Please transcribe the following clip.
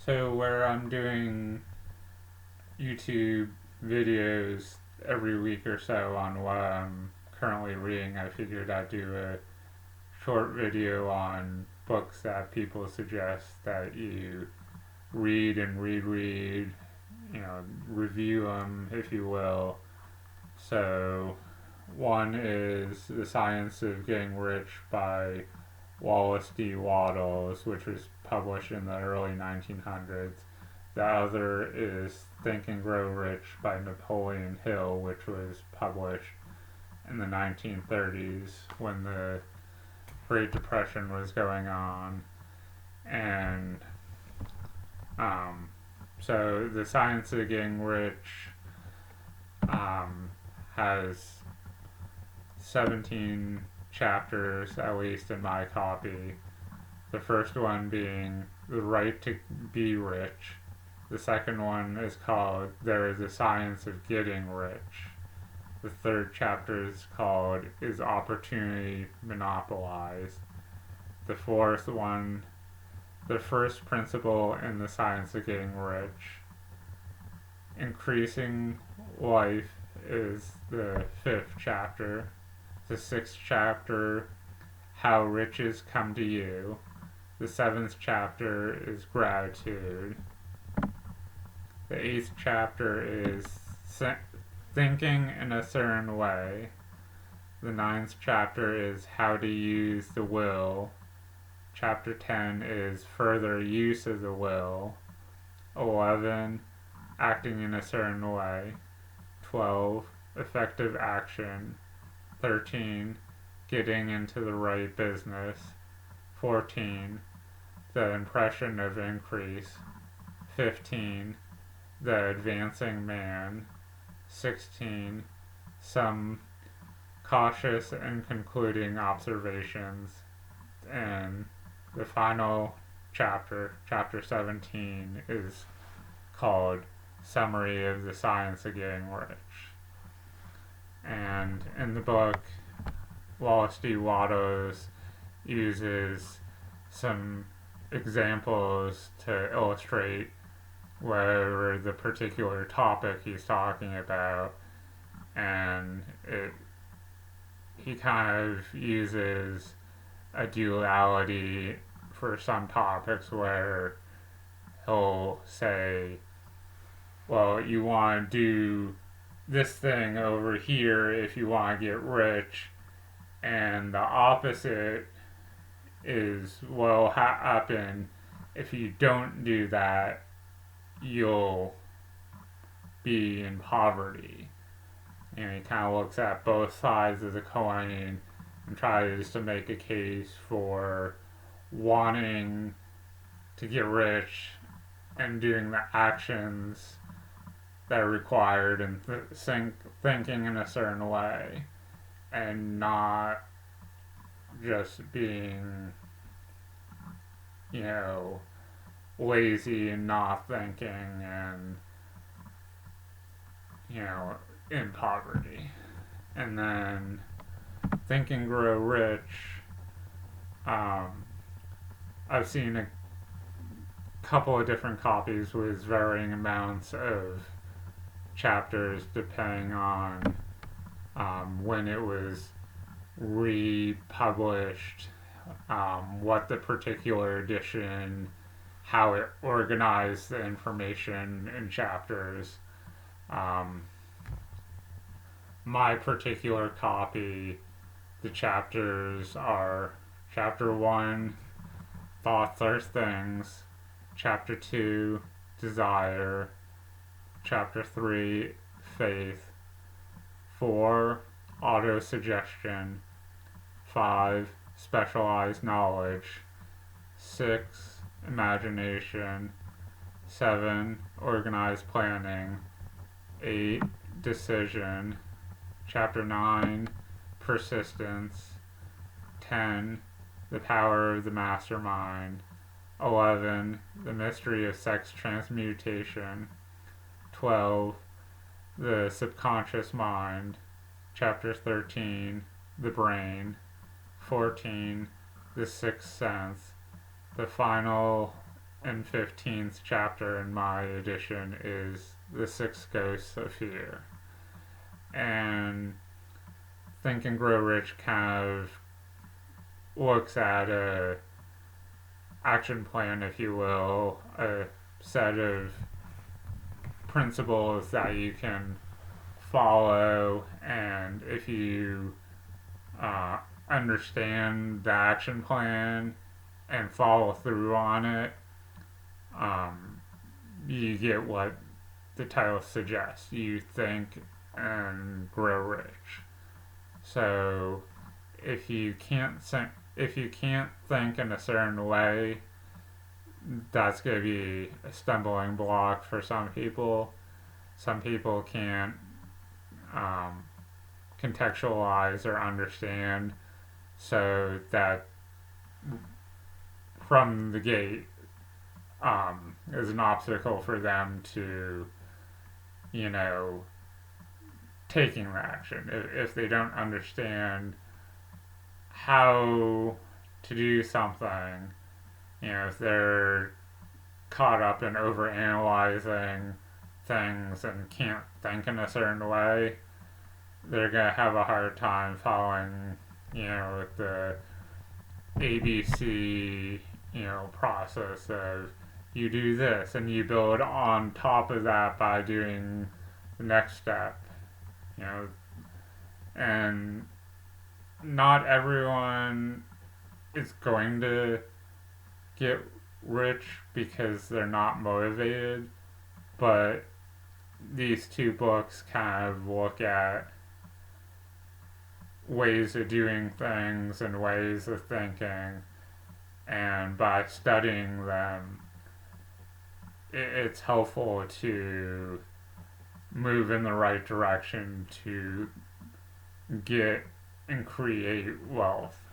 So where I'm doing YouTube videos every week or so on what I'm currently reading, I figured I'd do a short video on books that people suggest that you read and reread, review them, if you will. So, one is The Science of Getting Rich by Wallace D. Wattles, which was published in the early 1900s. The other is Think and Grow Rich by Napoleon Hill, which was published in the 1930s when the Great Depression was going on. And so The Science of Getting Rich has 17 chapters, at least in my copy. The first one being The Right to Be Rich. The second one is called There is a Science of Getting Rich. The third chapter is called Is Opportunity Monopolized? The fourth one, The First Principle in the Science of Getting Rich. Increasing Life is the fifth chapter. The sixth chapter, How Riches Come to You. The seventh chapter is Gratitude. The eighth chapter is Thinking in a Certain Way. The ninth chapter is How to Use the Will. Chapter 10 is Further Use of the Will. 11, Acting in a Certain Way. 12, Effective Action. 13, Getting into the Right Business. 14, The Impression of Increase. 15, The Advancing Man. 16, Some Cautious and Concluding Observations. And the final chapter, chapter 17, is called Summary of the Science of Getting Rich. And in the book, Wallace D. Wattles uses some examples to illustrate whatever the particular topic he's talking about, and he kind of uses a duality for some topics where he'll say, well, you want to do this thing over here if you want to get rich, and the opposite is what will happen if you don't do that. You'll be in poverty. And he kind of looks at both sides of the coin and tries to make a case for wanting to get rich and doing the actions that are required and thinking in a certain way, and not just being, lazy and not thinking and, in poverty. And then Think and Grow Rich, I've seen a couple of different copies with varying amounts of chapters depending on when it was republished, what the particular edition, how it organized the information in chapters. My particular copy, the chapters are Chapter 1, Thoughts Are Things. Chapter 2, Desire. Chapter 3, Faith. 4, Autosuggestion. 5, Specialized Knowledge. 6, Imagination. 7, Organized Planning. 8, Decision. Chapter 9, Persistence. 10, The Power of the Mastermind. 11, The Mystery of Sex Transmutation. 12, The Subconscious Mind. Chapter 13, The Brain. 14, The Sixth Sense. The final and 15th chapter in my edition is The Six Ghosts of Fear. And Think and Grow Rich kind of looks at a action plan, if you will, a set of principles that you can follow, and if you understand the action plan and follow through on it, you get what the title suggests. You think and grow rich. So if you can't think in a certain way, that's going to be a stumbling block for some people. Some people can't contextualize or understand, so that from the gate is an obstacle for them to, taking the action. If they don't understand how to do something, if they're caught up in overanalyzing things and can't think in a certain way, they're going to have a hard time following, the ABC, process of you do this and you build on top of that by doing the next step, and not everyone is going to get rich because they're not motivated, but these two books kind of look at ways of doing things and ways of thinking, and by studying them, it's helpful to move in the right direction to get and create wealth.